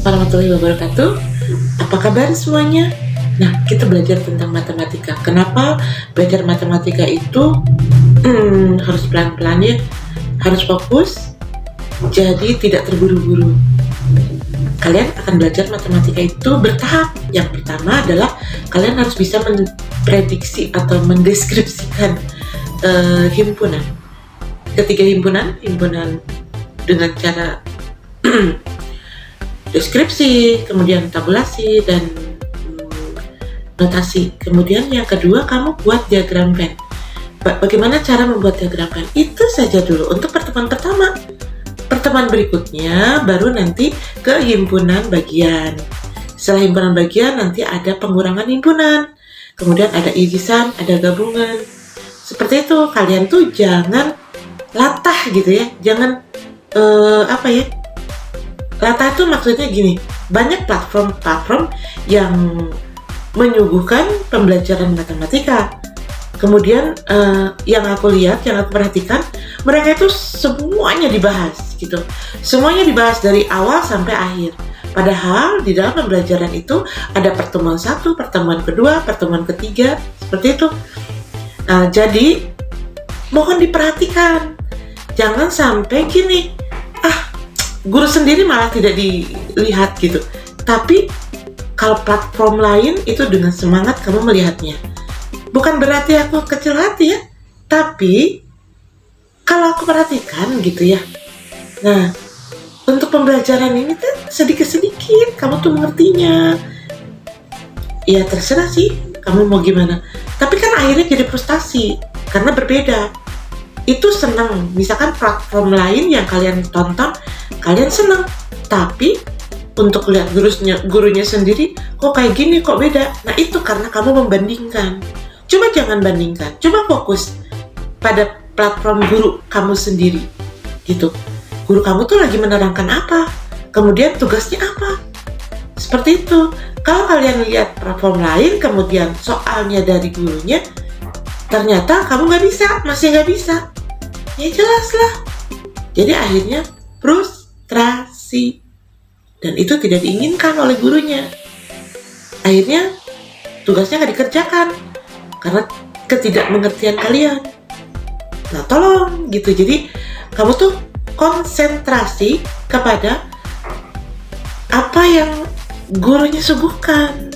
warahmatullahi wabarakatuh. Apa kabar semuanya? Nah, kita belajar tentang matematika. Kenapa belajar matematika itu harus pelan-pelan ya, harus fokus, jadi tidak terburu-buru. Kalian akan belajar matematika itu bertahap. Yang pertama adalah kalian harus bisa memprediksi atau mendeskripsikan himpunan. Ketiga himpunan dengan cara deskripsi, kemudian tabulasi, dan notasi. Kemudian yang kedua, kamu buat diagram Venn. Bagaimana cara membuat diagram Venn? Itu saja dulu untuk pertemuan pertama. Pertemuan berikutnya baru nanti ke himpunan bagian. Setelah himpunan bagian nanti ada pengurangan himpunan. Kemudian ada irisan, ada gabungan. Seperti itu. Kalian tuh jangan latah gitu ya. Jangan latah itu maksudnya gini, banyak platform yang menyuguhkan pembelajaran matematika. Kemudian yang aku lihat, yang aku perhatikan, mereka itu semuanya dibahas gitu. Semuanya dibahas dari awal sampai akhir. Padahal di dalam pembelajaran itu ada pertemuan 1, pertemuan kedua, pertemuan ketiga, seperti itu. Jadi mohon diperhatikan. Jangan sampai gini, guru sendiri malah tidak dilihat gitu. Tapi kalau platform lain itu dengan semangat kamu melihatnya. Bukan berarti aku kecil hati ya, tapi kalau aku perhatikan gitu ya. Nah, untuk pembelajaran ini tuh sedikit-sedikit kamu tuh mengertinya. Ya terserah sih kamu mau gimana. Tapi kan akhirnya jadi frustasi karena berbeda. Itu senang, misalkan platform lain yang kalian tonton, kalian senang, tapi untuk lihat gurunya sendiri, kok kayak gini, kok beda. Nah itu karena kamu membandingkan. Coba jangan bandingkan, coba fokus pada platform guru kamu sendiri, gitu. Guru kamu tuh lagi menerangkan apa, kemudian tugasnya apa, seperti itu. Kalau kalian lihat platform lain, kemudian soalnya dari gurunya, ternyata kamu masih nggak bisa. Ya jelas lah. Jadi akhirnya frustrasi. Dan itu tidak diinginkan oleh gurunya. Akhirnya tugasnya nggak dikerjakan. Karena ketidakmengertian kalian. Nah tolong gitu. Jadi kamu tuh konsentrasi kepada apa yang gurunya suguhkan.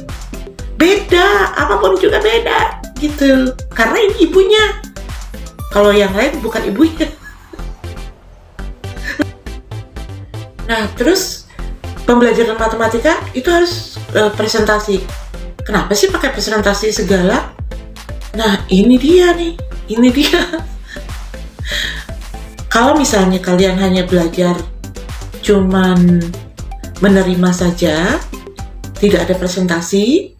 Beda, apapun juga beda gitu. Karena ini ibunya. Kalau yang lain bukan ibunya. Nah, terus pembelajaran matematika itu harus presentasi. Kenapa sih pakai presentasi segala? Nah, ini dia. Kalau misalnya kalian hanya belajar cuman menerima saja, tidak ada presentasi,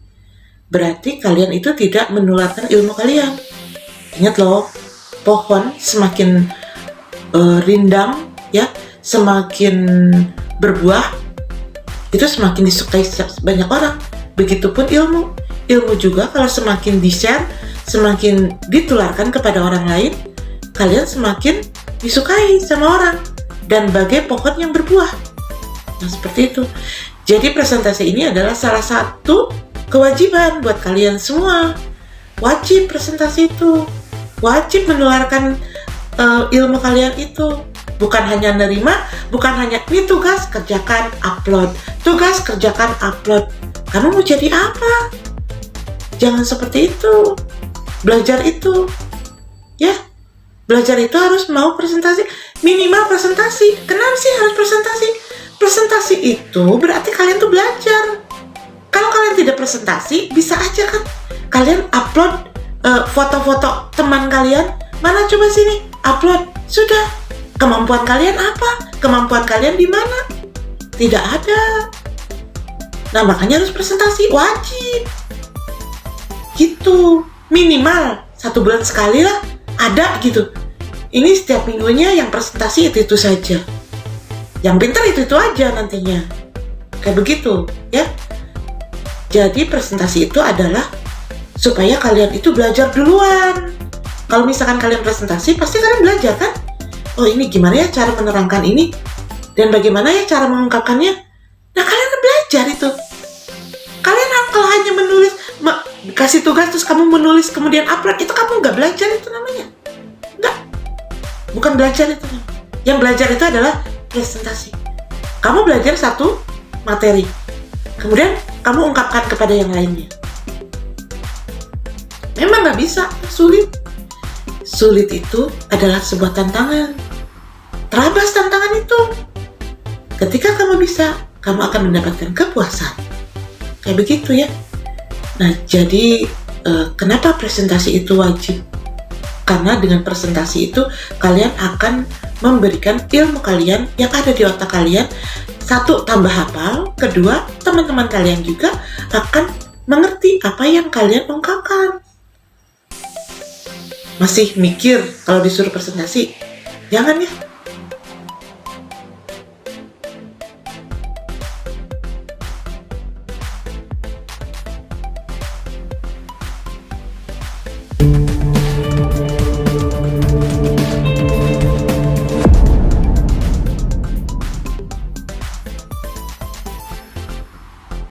berarti kalian itu tidak menularkan ilmu kalian. Ingat loh, pohon semakin rindang ya, semakin berbuah, itu semakin disukai banyak orang. Begitupun ilmu juga kalau semakin di-share, semakin ditularkan kepada orang lain, kalian semakin disukai sama orang dan bagai pohon yang berbuah. Nah seperti itu. Jadi presentasi ini adalah salah satu kewajiban buat kalian semua. Wajib presentasi itu, wajib menularkan ilmu kalian itu. Bukan hanya nerima, bukan hanya ini tugas kerjakan upload, tugas kerjakan upload. Kamu mau jadi apa? Jangan seperti itu. Belajar itu ya, belajar itu harus mau presentasi, minimal presentasi. Kenapa sih harus presentasi? Presentasi itu berarti kalian tuh belajar. Kalau kalian tidak presentasi, bisa aja kan kalian upload foto-foto teman kalian. Mana coba sini, upload. Sudah. Kemampuan kalian apa? Kemampuan kalian di mana? Tidak ada. Nah, makanya harus presentasi, wajib. Gitu. Minimal 1 bulan sekali lah ada gitu. Ini setiap minggunya yang presentasi itu saja. Yang pintar itu aja nantinya. Kayak begitu, ya. Jadi presentasi itu adalah supaya kalian itu belajar duluan. Kalau misalkan kalian presentasi, pasti kalian belajar kan? Oh ini gimana ya cara menerangkan ini? Dan bagaimana ya cara mengungkapkannya? Nah, kalian belajar itu. Kalian kalau hanya menulis, kasih tugas terus kamu menulis kemudian upload, itu kamu nggak belajar itu namanya. Nggak. Bukan belajar itu. Yang belajar itu adalah presentasi. Kamu belajar satu materi, kemudian kamu ungkapkan kepada yang lainnya. Memang nggak bisa, sulit. Sulit itu adalah sebuah tantangan. Terabas tantangan itu. Ketika kamu bisa, kamu akan mendapatkan kepuasan. Kayak begitu ya. Nah, jadi kenapa presentasi itu wajib? Karena dengan presentasi itu kalian akan memberikan ilmu kalian yang ada di otak kalian. Satu, tambah hafal. Kedua, teman-teman kalian juga akan mengerti apa yang kalian ungkapkan. Masih mikir kalau disuruh presentasi? Jangan ya.